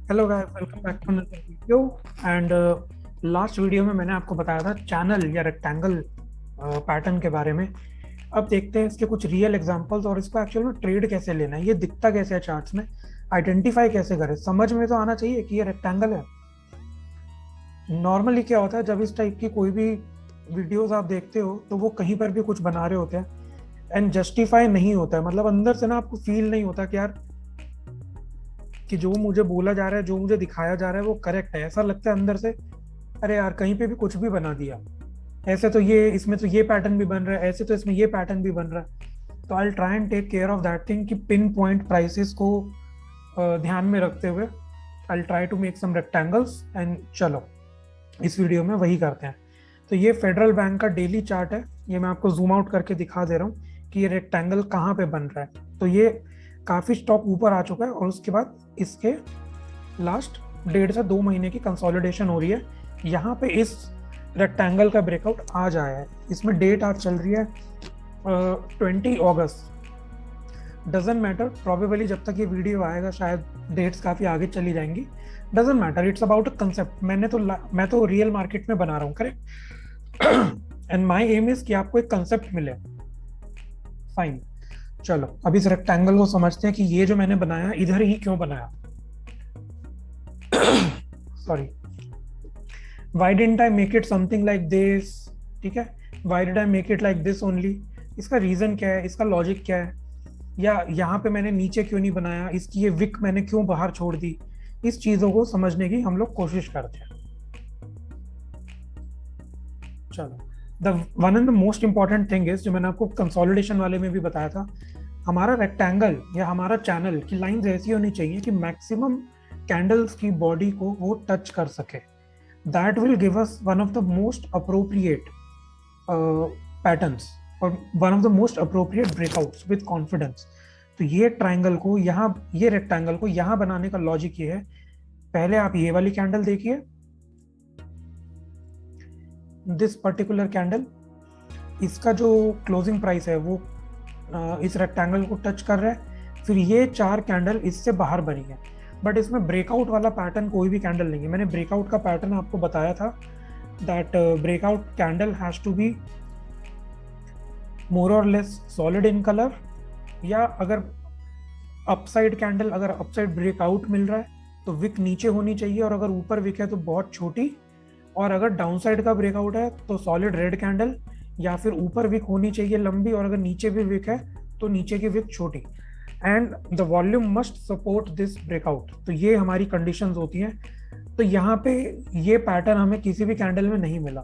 Hello guys, welcome back to another video. And last video में मैंने आपको बताया था चैनल या रेक्टेंगल पैटर्न के बारे में। अब देखते हैं इसके कुछ रियल एग्जांपल्स और इसको एक्चुअल में ट्रेड कैसे लेना है, ये दिखता कैसे है चार्ट्स में, आइडेंटिफाई कैसे करें। समझ में तो आना चाहिए कि ये रेक्टेंगल है। नॉर्मली क्या होता है, जब इस टाइप की कोई भी वीडियोस आप देखते हो तो वो कहीं पर भी कुछ बना रहे होते हैं एंड जस्टिफाई नहीं होता है। मतलब अंदर से ना आपको फील नहीं होता कि यार कि जो मुझे बोला जा रहा है, जो मुझे दिखाया जा रहा है वो करेक्ट है। ऐसा लगता है अंदर से, अरे यार कहीं पे भी कुछ भी बना दिया। ऐसे तो ये इसमें तो ये पैटर्न भी बन रहा है, ऐसे तो इसमें ये पैटर्न भी बन रहा है। तो I try and take care of that thing कि पिन पॉइंट प्राइसेस को ध्यान में रखते हुए I try to make some rectangles. And चलो इस वीडियो में वही करते हैं। तो ये फेडरल बैंक का डेली चार्ट है, ये मैं आपको जूम आउट करके दिखा दे रहा हूँ कि ये रेक्टेंगल कहाँ पे बन रहा है। तो ये काफी स्टॉक ऊपर आ चुका है और उसके बाद इसके लास्ट 1.5 से 2 महीने की कंसोलिडेशन हो रही है। यहाँ पे इस रेक्टेंगल का ब्रेकआउट आ जाया है। इसमें डेट आज चल रही है 20 अगस्त। डजेंट मैटर, प्रॉबेबली जब तक ये वीडियो आएगा शायद डेट्स काफ़ी आगे चली जाएंगी। Doesn't matter, it's about a concept. मैं तो रियल मार्केट में बना रहा हूँ, correct. And my aim is कि आपको एक कंसेप्ट मिले। फाइन, चलो अब इस रेक्टेंगल को समझते हैं कि ये जो मैंने बनाया इधर ही क्यों बनाया। Sorry, why didn't I make it something like this? ठीक है, why did I make it like this only? इसका रीजन क्या है, इसका लॉजिक क्या है, या यहाँ पे मैंने नीचे क्यों नहीं बनाया, इसकी ये विक मैंने क्यों बाहर छोड़ दी। इस चीजों को समझने की हम लोग कोशिश करते हैं। चलो, the one and the most important thing is, जो मैंने आपको कंसोलिडेशन वाले में भी बताया था, हमारा रेक्टेंगल या हमारा चैनल की लाइंस ऐसी होनी चाहिए कि मैक्सिमम कैंडल्स की बॉडी को वो टच कर सके। That will give us one of the most appropriate patterns और one of the most appropriate breakouts with confidence. तो ये ट्राइंगल को यहाँ, ये रेक्टेंगल को यहाँ बनाने का लॉजिक ये है। पहले आप ये वाली कैंडल देखिए, दिस पर्टिकुलर कैंडल, इसका जो क्लोजिंग प्राइस है वो इस रेक्टेंगल को टच कर रहा है। फिर ये 4 कैंडल इससे बाहर बनी है, बट इसमें ब्रेकआउट वाला पैटर्न कोई भी कैंडल नहीं है। मैंने ब्रेकआउट का पैटर्न आपको बताया था, that breakout candle has to be more और लेस सॉलिड इन कलर, या अगर अपसाइड कैंडल, अगर अपसाइड ब्रेकआउट मिल रहा है तो विक नीचे होनी चाहिए, और अगर ऊपर विक है तो बहुत छोटी, और अगर डाउन साइड का ब्रेकआउट है तो सॉलिड रेड कैंडल, या फिर ऊपर विक होनी चाहिए लंबी, और अगर नीचे भी विक है तो नीचे की विक छोटी। And the volume must support this breakout. तो ये हमारी कंडीशंस होती हैं। तो यहाँ पे ये पैटर्न हमें किसी भी कैंडल में नहीं मिला।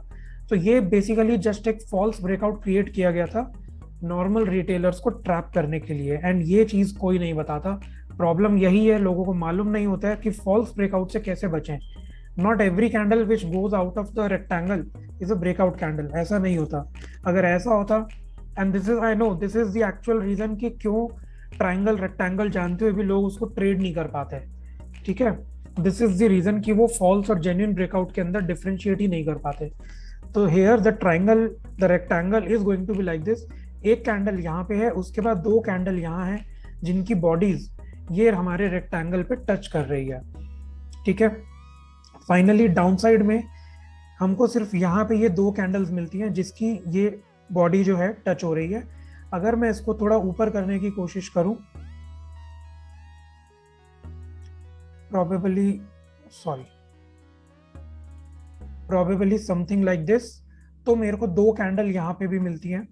तो ये बेसिकली जस्ट एक फॉल्स ब्रेकआउट क्रिएट किया गया था नॉर्मल रिटेलर्स को ट्रैप करने के लिए, एंड ये चीज कोई नहीं बताता। प्रॉब्लम यही है, लोगों को मालूम नहीं होता है कि फॉल्स ब्रेकआउट से कैसे बचें। Not every candle which goes out of the rectangle is a breakout candle, ऐसा नहीं होता। अगर ऐसा होता, and this is, I know this is the actual reason कि क्यों ट्राइंगल रेक्टेंगल जानते हुए भी लोग उसको ट्रेड नहीं कर पाते, ठीक है। दिस इज द रीजन कि वो फॉल्स और जेन्युइन ब्रेकआउट के अंदर डिफरेंशिएट ही नहीं कर पाते। तो here the triangle, the rectangle is going to be like this. एक कैंडल यहाँ पे है, उसके बाद 2 कैंडल यहाँ है जिनकी बॉडीज ये हमारे रेक्टेंगल पे टच कर रही है, ठीक है। फाइनली डाउन साइड में हमको सिर्फ यहाँ पे ये 2 कैंडल्स मिलती हैं जिसकी ये बॉडी जो है टच हो रही है। अगर मैं इसको थोड़ा ऊपर करने की कोशिश करूं, प्रोबेबली समथिंग लाइक दिस, तो मेरे को 2 कैंडल यहाँ पे भी मिलती हैं,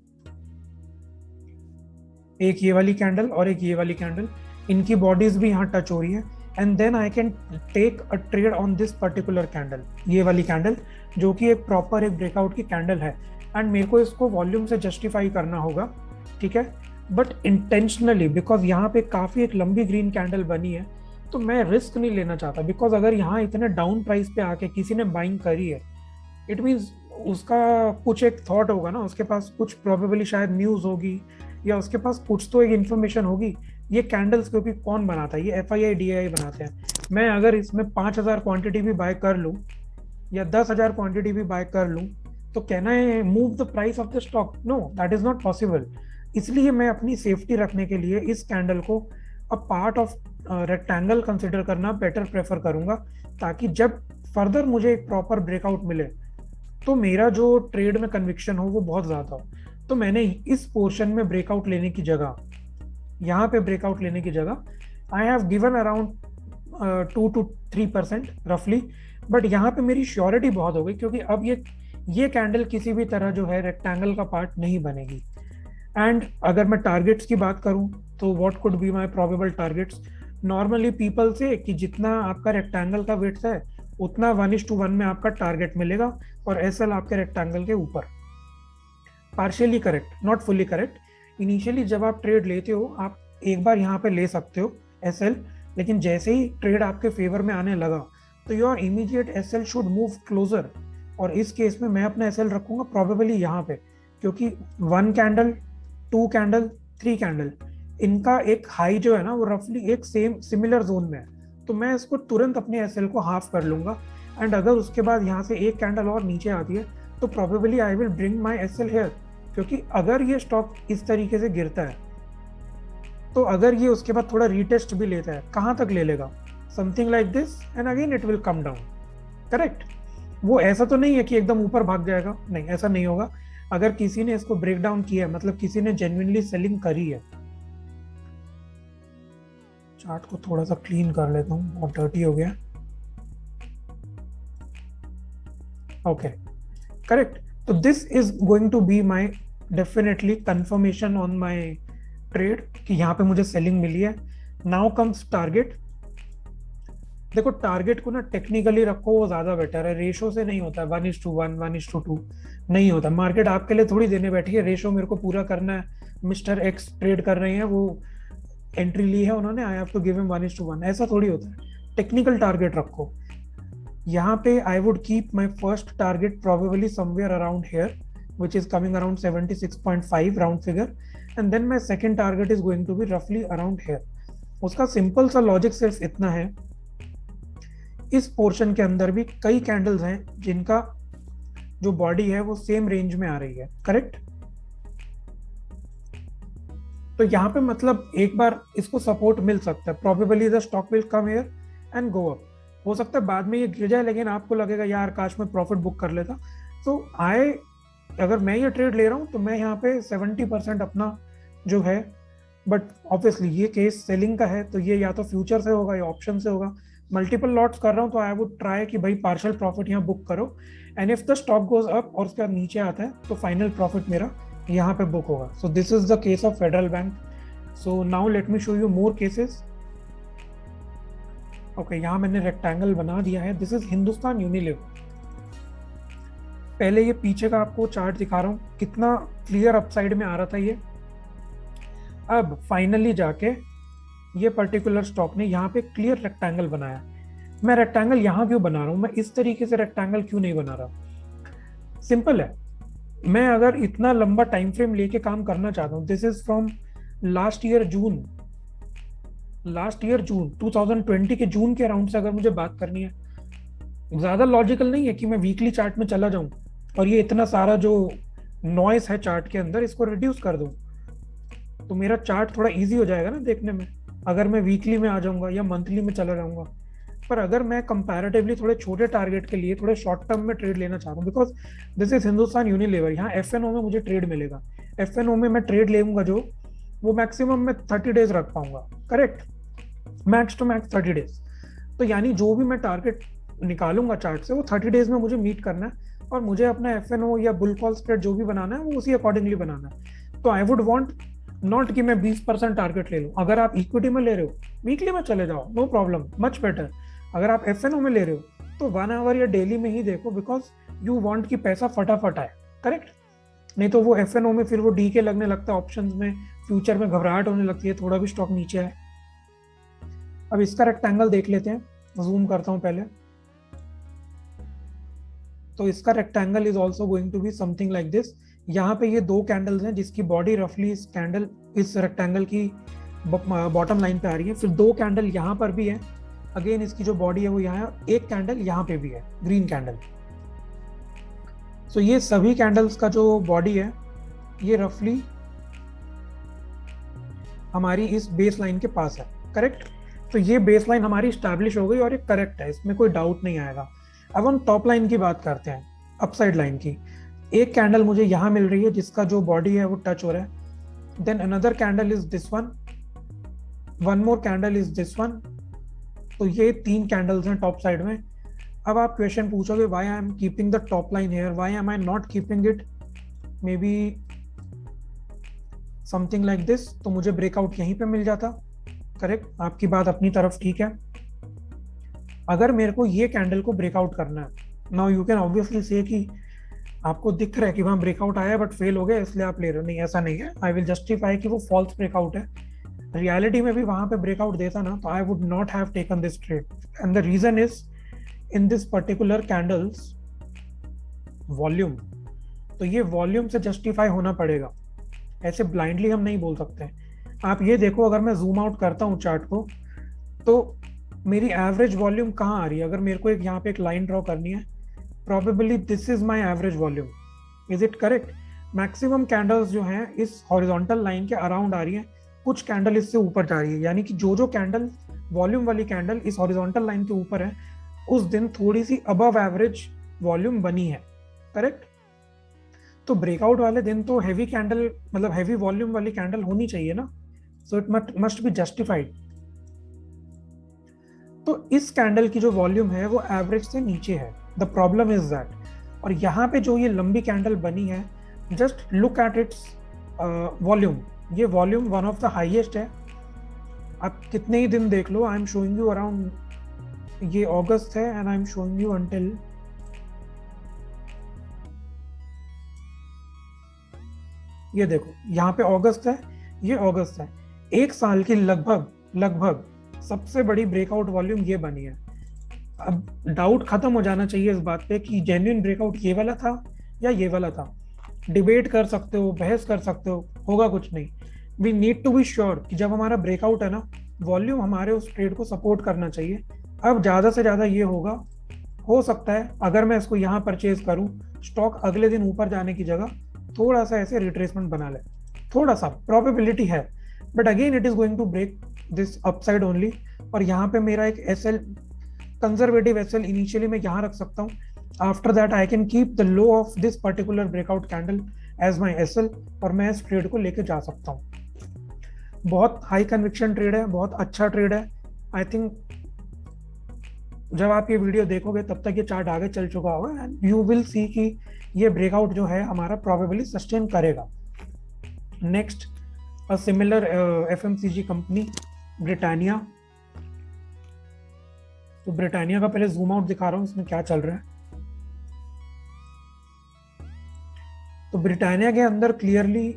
एक ये वाली कैंडल और एक ये वाली कैंडल, इनकी बॉडीज भी यहाँ टच हो रही है। And then I can take a trade on this particular candle, ये वाली कैंडल जो कि एक प्रॉपर एक ब्रेकआउट की कैंडल है। एंड मेरे को इसको वॉल्यूम से जस्टिफाई करना होगा, ठीक है, बट इंटेंशनली, बिकॉज यहाँ पे काफी एक लंबी ग्रीन कैंडल बनी है। तो मैं रिस्क नहीं लेना चाहता, बिकॉज अगर यहाँ इतने डाउन प्राइस पे आके किसी ने बाइंग करी है, इट मीन्स उसका कुछ एक थॉट होगा ना, उसके पास कुछ प्रोबेबली शायद न्यूज होगी, या उसके पास कुछ तो एक इन्फॉर्मेशन होगी। ये कैंडल्स क्योंकि कौन बनाता है, ये FII DII बनाते हैं। मैं अगर इसमें 5,000 क्वांटिटी भी बाय कर लूँ या 10,000 क्वांटिटी भी बाय कर लूँ, तो can I move the price of the stock? No, that is not possible. इसलिए मैं अपनी सेफ्टी रखने के लिए इस कैंडल को a part of rectangle consider करना बेटर प्रेफर करूंगा, ताकि जब फर्दर मुझे एक प्रॉपर ब्रेकआउट मिले तो मेरा जो ट्रेड में कन्विक्शन हो वो बहुत ज़्यादा हो। तो मैंने इस पोर्शन में ब्रेकआउट लेने की जगह, यहाँ पे ब्रेकआउट लेने की जगह आई हैव गिवन अराउंड 2 to 3% रफली, बट यहाँ पे मेरी श्योरिटी बहुत हो गई, क्योंकि अब ये कैंडल किसी भी तरह जो है रेक्टेंगल का पार्ट नहीं बनेगी। एंड अगर मैं टारगेट्स की बात करूं तो what could be my probable targets, normally people से कि जितना आपका रेक्टेंगल का विड्थ है उतना 1:1 में आपका टारगेट मिलेगा, और एसएल आपके रेक्टेंगल के ऊपर। Partially correct, not fully correct. Initially जब आप ट्रेड लेते हो आप एक बार यहाँ पे ले सकते हो एसएल, लेकिन जैसे ही ट्रेड आपके फेवर में आने लगा तो your immediate SL should move closer, और इस केस में मैं अपना एसएल रखूंगा प्रोबेबली यहाँ पे, क्योंकि 1 कैंडल, 2 कैंडल, 3 कैंडल, इनका एक हाई जो है ना वो रफली एक सेम सिमिलर जोन में है, तो मैं इसको तुरंत अपने एसएल को हाफ कर लूंगा। एंड अगर उसके बाद यहाँ से एक कैंडल और नीचे आती है तो probably I will bring my SL here, क्योंकि अगर ये स्टॉक इस तरीके से गिरता है तो अगर ये उसके बाद थोड़ा रीटेस्ट भी लेता है, कहाँ तक ले लेगा, something like this, and again it will come down. Correct, वो ऐसा तो नहीं है कि एकदम ऊपर भाग जाएगा, नहीं ऐसा नहीं होगा। अगर किसी ने इसको ब्रेक डाउन किया है, मतलब किसी ने जेन्युइनली सेलिंग करी है। चार्ट को थोड़ा सा क्लीन कर लेता हूँ, बहुत डर्टी हो गया। Okay, correct. तो this is going to be my definitely confirmation on my trade कि यहाँ पे मुझे सेलिंग मिली है। Now comes target. देखो टारगेट को ना टेक्निकली रखो, वो ज्यादा बेटर है, रेशो से नहीं होता है 1:1, 1:2 नहीं होता। मार्केट आपके लिए थोड़ी देने बैठी है, रेशो मेरे को पूरा करना है। मिस्टर एक्स ट्रेड कर रहे हैं, वो एंट्री ली है उन्होंने, I have to give him 1:1, ऐसा थोड़ी होता है। टेक्निकल टारगेट रखो। यहाँ पे I would keep my first target probably somewhere around here, which is coming around 76.5 round figure, and then my second target is going to be रफली around here. उसका simple सा लॉजिक सिर्फ इतना है, इस पोर्शन के अंदर भी कई कैंडल्स हैं जिनका जो बॉडी है वो सेम रेंज में आ रही है। करेक्ट, तो यहाँ पे मतलब एक बार इसको सपोर्ट मिल सकता है, probably the stock will come here and go up. हो सकता है बाद में ये गिर जाए, लेकिन आपको लगेगा यार काश में प्रॉफिट बुक कर लेता। तो अगर मैं ये ट्रेड ले रहा हूँ तो मैं यहाँ पे 70% अपना जो है, बट ऑब्वियसली ये केस सेलिंग का है तो ये या तो फ्यूचर से होगा या ऑप्शन से होगा। मल्टीपल लॉट्स कर रहा हूँ तो आई वुड ट्राई कि भाई पार्शियल प्रॉफिट यहाँ बुक करो, and if the stock goes up और उसके बाद नीचे आता है तो फाइनल प्रॉफिट मेरा यहाँ पे बुक होगा। सो this is the case of federal bank. So now let me show you more cases. Okay, यहाँ मैंने रेक्टेंगल बना दिया है। This is Hindustan Unilever. पहले ये पीछे का आपको चार्ट दिखा रहा हूँ, कितना क्लियर अपसाइड में आ रहा था ये। अब फाइनली जाके ये पर्टिकुलर स्टॉक ने यहाँ पे क्लियर रेक्टेंगल बनाया। मैं रेक्टेंगल यहाँ क्यों बना रहा हूँ, मैं इस तरीके से रेक्टेंगल क्यों नहीं बना रहा? सिंपल है, मैं अगर इतना लंबा टाइम फ्रेम लेके काम करना चाहता हूँ, this is from last year June 2020 के जून के अराउंड से अगर मुझे बात करनी है, ज्यादा लॉजिकल नहीं है कि मैं वीकली चार्ट में चला जाऊं और ये इतना सारा जो नॉइस है चार्ट के अंदर इसको रिड्यूस कर दूं, तो मेरा चार्ट थोड़ा इजी हो जाएगा ना देखने में, अगर मैं वीकली में आ जाऊंगा या मंथली में चला जाऊंगा। पर अगर मैं कंपैरेटिवली थोड़े छोटे टारगेट के लिए थोड़े शॉर्ट टर्म में ट्रेड लेना चाहता हूँ, because this is Hindustan Unilever, यहाँ एफएनओ में मुझे ट्रेड मिलेगा। एफएनओ में मैं ट्रेड लेऊंगा जो वो मैक्सिमम मैं 30 डेज रख पाऊंगा। Correct, max to max 30 days. तो यानी जो भी मैं टारगेट निकालूंगा चार्ट से वो 30 डेज में मुझे मीट करना है, और मुझे अपना एफएनओ या बुल कॉल स्प्रेड जो भी बनाना है वो उसी अकॉर्डिंगली बनाना है। तो आई वुड वांट नॉट कि मैं 20% टारगेट ले लूँ। अगर आप इक्विटी में ले रहे हो वीकली में चले जाओ, नो प्रॉब्लम, मच बेटर। अगर आप एफएनओ में ले रहे हो तो 1 आवर या डेली में ही देखो, बिकॉज यू वांट कि पैसा फटाफट आए। करेक्ट, नहीं तो वो एफएनओ में फिर वो डी के लगने लगता है, ऑप्शंस में फ्यूचर में घबराहट होने लगती है थोड़ा भी स्टॉक नीचे है। अब इसका रेक्टेंगल देख लेते हैं, जूम करता हूं पहले। तो इसका rectangle is also going to be something like this. यहाँ पे ये 2 कैंडल्स हैं जिसकी बॉडी रफली इस रेक्टेंगल की बॉटम लाइन पे आ रही है, फिर 2 कैंडल यहाँ पर भी है, अगेन इसकी जो बॉडी है वो यहाँ, एक कैंडल यहाँ पे भी है, ग्रीन कैंडल। सो ये सभी कैंडल्स का जो बॉडी है ये रफली हमारी इस बेस लाइन के पास है। करेक्ट, तो ये बेस लाइन हमारी स्टैब्लिश हो गई और ये करेक्ट है, इसमें कोई डाउट नहीं आएगा। अब हम टॉप लाइन की बात करते हैं, अपसाइड लाइन की। एक कैंडल मुझे यहाँ मिल रही है जिसका जो बॉडी है वो टच हो रहा है, then another candle is this one more candle is this one. तो ये 3 कैंडल्स हैं टॉप साइड में। अब आप क्वेश्चन पूछोगे why I am keeping the top line here, why am I not keeping it may be something like this, तो मुझे breakout यहीं पे मिल जाता। करेक्ट, आपकी बात अपनी तरफ ठीक है। अगर मेरे को ये कैंडल को ब्रेकआउट करना है, नाउ यू कैन ऑब्वियसली से कि आपको दिख रहा है कि वहां ब्रेकआउट आया बट फेल हो गया इसलिए आप ले रहे हो, नहीं ऐसा नहीं है। आई विल जस्टिफाई कि वो फॉल्स ब्रेकआउट है। रियलिटी में भी वहां पे ब्रेकआउट देता ना तो I would not have taken this trade, and the reason is in this particular candles volume. तो ये वॉल्यूम से जस्टिफाई होना पड़ेगा, ऐसे ब्लाइंडली हम नहीं बोल सकते। आप ये देखो, अगर मैं जूम आउट करता हूँ चार्ट को तो मेरी एवरेज वॉल्यूम कहाँ आ रही है। अगर मेरे को एक यहाँ पे एक लाइन ड्रॉ करनी है, probably this is my average volume, is it correct. Maximum candles जो हैं इस हॉरिजॉन्टल लाइन के अराउंड आ रही हैं, कुछ कैंडल इससे ऊपर जा रही है, यानी कि जो कैंडल वॉल्यूम वाली कैंडल इस हॉरिजॉन्टल लाइन के ऊपर है उस दिन थोड़ी सी अबव एवरेज वॉल्यूम बनी है, करेक्ट। तो ब्रेकआउट वाले दिन तो हैवी कैंडल, मतलब हैवी वॉल्यूम वाली कैंडल होनी चाहिए ना, so it must be justified. तो इस कैंडल की जो वॉल्यूम है वो एवरेज से नीचे है, द प्रॉब्लम इज दैट। और यहाँ पे जो ये लंबी कैंडल बनी है, just look at its volume, ये volume one of the highest है। आप कितने ही दिन देख लो, I am showing you around, ये अगस्त है and I am showing you until ये देखो, यहाँ पे अगस्त है, ये अगस्त है। एक साल की लगभग सबसे बड़ी ब्रेकआउट वॉल्यूम ये बनी है। अब डाउट खत्म हो जाना चाहिए इस बात पे कि जेन्युइन ब्रेकआउट ये वाला था या ये वाला था। डिबेट कर सकते हो, बहस कर सकते हो, होगा कुछ नहीं। We need to be sure कि जब हमारा ब्रेकआउट है ना, वॉल्यूम हमारे उस ट्रेड को सपोर्ट करना चाहिए। अब ज़्यादा से ज़्यादा ये होगा, हो सकता है अगर मैं इसको यहाँ परचेज करूँ, स्टॉक अगले दिन ऊपर जाने की जगह थोड़ा सा ऐसे रिट्रेसमेंट बना ले, थोड़ा सा प्रोबेबिलिटी है, but again it is going to break this upside only. और यहाँ पे मेरा एक एसएल, कंजर्वेटिव एसएल इनिशियली मैं यहाँ रख सकता हूँ। After that I can keep the low of this particular breakout candle as my SL, और मैं इस ट्रेड को लेके जा सकता हूँ। बहुत हाई कन्विक्शन ट्रेड है, बहुत अच्छा ट्रेड है। आई थिंक जब आप ये वीडियो देखोगे तब तक ये चार्ट आगे चल चुका होगा एंड यू विल सी कि ये ब्रेकआउट जो है हमारा प्रोबेबली सस्टेन करेगा। Next, a similar FMCG company Britannia. तो ब्रिटानिया का पहले जूम आउट दिखा रहा हूँ, इसमें क्या चल रहा है। तो ब्रिटानिया के अंदर क्लियरली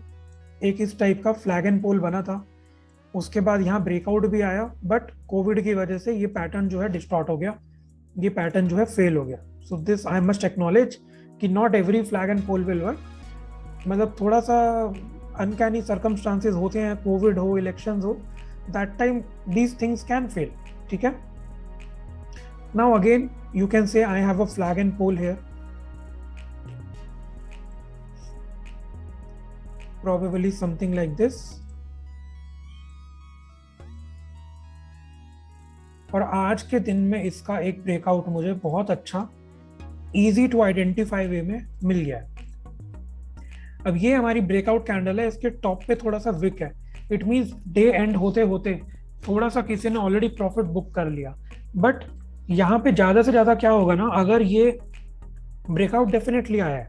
एक इस टाइप का फ्लैग एंड पोल बना था, उसके बाद यहाँ ब्रेकआउट भी आया, बट कोविड की वजह से ये पैटर्न जो है डिस्टॉर्ट हो गया, ये पैटर्न जो है फेल हो गया। So this I must acknowledge कि not every flag and pole will work, मतलब थोड़ा सा अनकैनी सर्कमस्टांसेस होते हैं, कोविड हो, इलेक्शंस हो, that time these things can fail, ठीक है। Now again you can say I have a flag and pole here, probably something like this, और आज के दिन में इसका एक ब्रेकआउट मुझे बहुत अच्छा इजी टू आइडेंटिफाई वे में मिल गया है। अब ये हमारी ब्रेकआउट कैंडल है, इसके टॉप पे थोड़ा सा विक है, इट मींस डे एंड होते होते थोड़ा सा किसी ने ऑलरेडी प्रॉफिट बुक कर लिया। बट यहाँ पे ज्यादा से ज्यादा क्या होगा ना, अगर ये ब्रेकआउट डेफिनेटली आया है,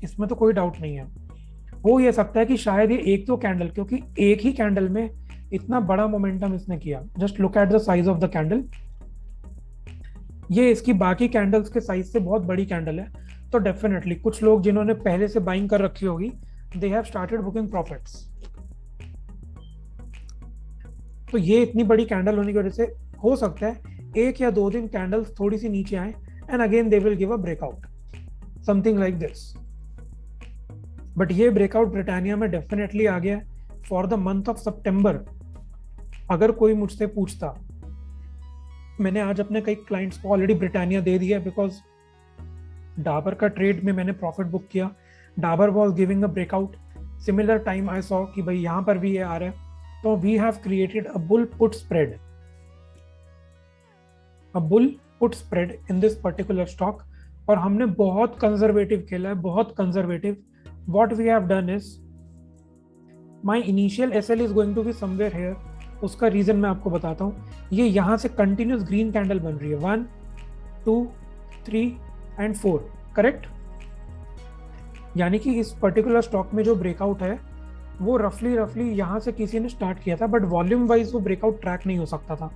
इसमें तो कोई डाउट नहीं है, हो ये सकता है कि शायद ये एक दो कैंडल, क्योंकि एक ही कैंडल में इतना बड़ा मोमेंटम इसने किया, just look at the size of the candle, ये इसकी बाकी कैंडल्स के साइज से बहुत बड़ी कैंडल है। तो डेफिनेटली कुछ लोग जिन्होंने पहले से बाइंग कर रखी होगी, they have started booking profits. तो ये इतनी बड़ी कैंडल होने की वजह से हो सकता है एक या दो दिन कैंडल्स थोड़ी सी नीचे आए and again they will give a breakout, something like this. But ये ब्रेकआउट ब्रिटानिया में डेफिनेटली आ गया फॉर द मंथ ऑफ सितंबर। अगर कोई मुझसे पूछता, मैंने आज अपने कई क्लाइंट्स को ऑलरेडी ब्रिटानिया दे दिया, बिकॉज डाबर का ट्रेड में मैंने प्रॉफिट बुक किया, Dabur was giving a breakout, similar time I saw कि भाई यहाँ पर भी ये आ रहा है, तो we have created a bull put spread a bull put spread in this particular stock, और हमने बहुत कंजर्वेटिव खेला है, बहुत conservative. What we have done is, my initial SL is going to be somewhere here. उसका रीजन मैं आपको बताता हूँ. ये यहाँ से कंटिन्यूस ग्रीन कैंडल बन रही है, 1 2 3 एंड 4, करेक्ट. यानी कि इस पर्टिकुलर स्टॉक में जो ब्रेकआउट है वो रफली यहाँ से किसी ने स्टार्ट किया था, बट वॉल्यूम वाइज वो ब्रेकआउट ट्रैक नहीं हो सकता था.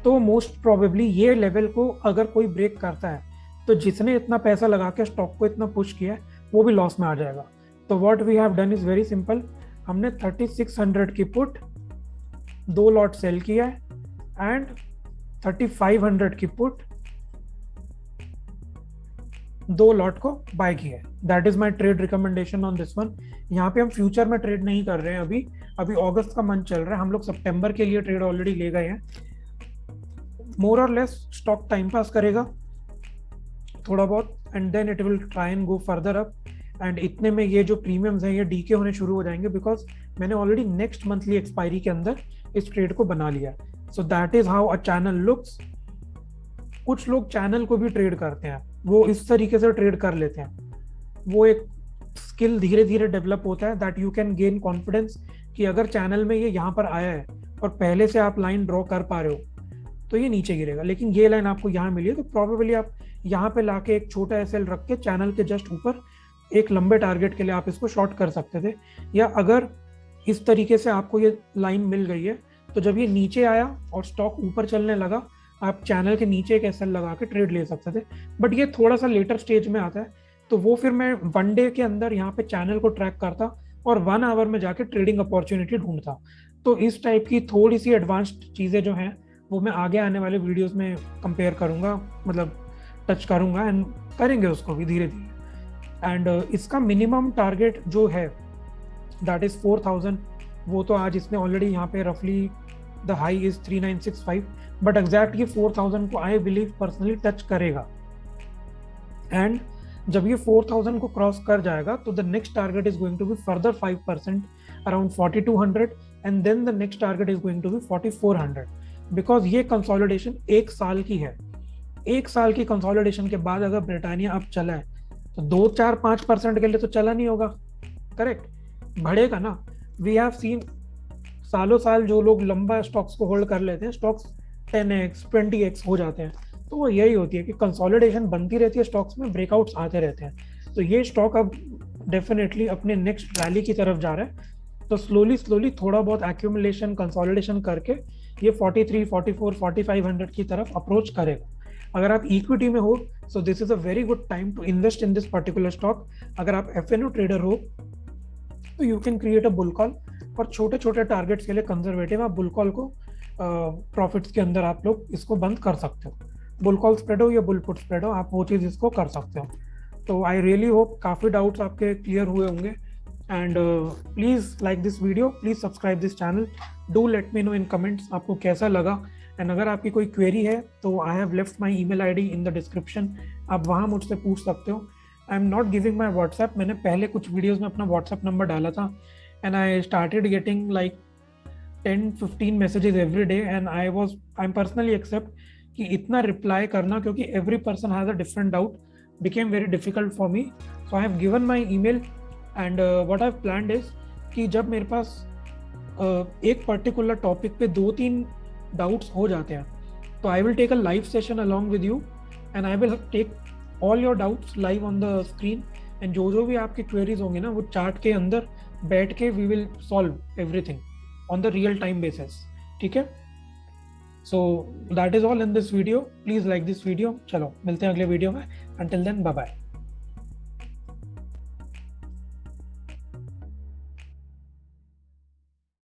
तो मोस्ट प्रोबेबली ये लेवल को अगर कोई ब्रेक करता है तो जिसने इतना पैसा लगा के स्टॉक को इतना पुश किया है वो भी लॉस में आ जाएगा. तो what we have done is very simple. हमने 3600 की पुट 2 लॉट सेल किया है एंड 3500 की पुट 2 लॉट को बाय किया है. That is my trade recommendation on this one. यहाँ पे हम फ्यूचर में ट्रेड नहीं कर रहे हैं. अभी अगस्त का मंथ चल रहा है, हम लोग सितंबर के लिए ट्रेड ऑलरेडी ले गए हैं. मोर और लेस स्टॉक टाइम पास करेगा थोड़ा बहुत, and then it will try and go further up. And इतने में ये जो प्रीमियम्स हैं ये डीके होने शुरू हो जाएंगे, बिकॉज मैंने ऑलरेडी नेक्स्ट मंथली एक्सपायरी के अंदर इस ट्रेड को बना लिया. सो that is how a channel looks. कुछ लोग चैनल को भी ट्रेड करते हैं, वो इस तरीके से ट्रेड कर लेते हैं. वो एक स्किल धीरे धीरे डेवलप होता है, that you can gain confidence कि अगर चैनल में ये यहाँ पर आया है और पहले से आप लाइन ड्रॉ कर पा रहे हो तो ये नीचे गिरेगा, लेकिन ये लाइन आपको यहाँ मिली है तो प्रोबेबली आप यहाँ पे लाके एक छोटा एसएल रख के चैनल के जस्ट ऊपर एक लंबे टारगेट के लिए आप इसको शॉर्ट कर सकते थे. या अगर इस तरीके से आपको ये लाइन मिल गई है तो जब ये नीचे आया और स्टॉक ऊपर चलने लगा आप चैनल के नीचे एक एसएल लगा के ट्रेड ले सकते थे. बट ये थोड़ा सा लेटर स्टेज में आता है, तो वो फिर मैं 1 डे के अंदर यहाँ पे चैनल को ट्रैक करता और 1 आवर में जाके ट्रेडिंग अपॉर्चुनिटी ढूंढता. तो इस टाइप की थोड़ी सी एडवांस्ड चीज़ें जो हैं वो मैं आगे आने वाले वीडियोस में कंपेयर करूँगा, मतलब टच करूँगा एंड करेंगे उसको भी धीरे धीरे. एंड इसका मिनिमम टारगेट जो है दैट इज 4000. वो तो आज इसने ऑलरेडी यहाँ पे रफली the high is 3965, but exact ये 4000 को आई बिलीव पर्सनली टच करेगा. एंड जब ये 4000 को क्रॉस कर जाएगा तो the next target is going to be further 5% around 4200, and then the next target is going to be 4400. Because ये कंसोलिडेशन 1 साल की है. 1 साल की कंसोलिडेशन के बाद अगर ब्रिटानिया अब चला है तो 2-4-5% के लिए तो चला नहीं होगा, करेक्ट, बढ़ेगा ना. वी हैव सीन सालों साल जो लोग लंबा स्टॉक्स को होल्ड कर लेते हैं, स्टॉक्स 10x 20x हो जाते हैं. तो वो यही होती है कि कंसोलिडेशन बनती रहती है स्टॉक्स में, ब्रेकआउट्स आते रहते हैं. तो ये स्टॉक अब डेफिनेटली अपने नेक्स्ट रैली की तरफ जा रहा है. तो स्लोली थोड़ा बहुत एक्यूमुलेशन कंसोलिडेशन करके ये 43, 44, 4500 की तरफ अप्रोच करेगा. अगर आप इक्विटी में हो so this is a very good time to invest in this particular stock. अगर आप एफएनओ ट्रेडर हो तो you can create a bull call, और छोटे छोटे टारगेट्स के लिए कंजर्वेटिव आप बुल कॉल को प्रॉफिट्स के अंदर आप लोग इसको बंद कर सकते हो. बुल कॉल स्प्रेड हो या बुल पुट स्प्रेड हो, आप वो चीज़ इसको कर सकते हो. तो आई रियली होप काफ़ी डाउट्स आपके क्लियर हुए होंगे. And please like this video, please subscribe this channel, do let me know in comments आपको कैसा लगा. एंड अगर आपकी कोई क्वेरी है तो I have left my email ID in the description, आप वहाँ मुझसे पूछ सकते हो. I am not giving my WhatsApp. मैंने पहले कुछ वीडियोज़ में अपना व्हाट्सएप नंबर डाला था and I started getting like 10-15 messages every day, and I am personally accept कि इतना रिप्लाई करना, क्योंकि every person has a different doubt, became very difficult for me. So I have given my email and what I have planned is कि जब मेरे पास एक particular topic पे 2-3 doubts हो जाते हैं तो I will take a live session along with you and I will take all your doubts live on the screen. And जो भी आपकी क्वेरीज होंगे ना वो चार्ट के अंदर बैठ के we will solve everything on the real time basis. ठीक है, so that is all in this video. Please like this video. चलो मिलते हैं अगले वीडियो में. Until then bye bye.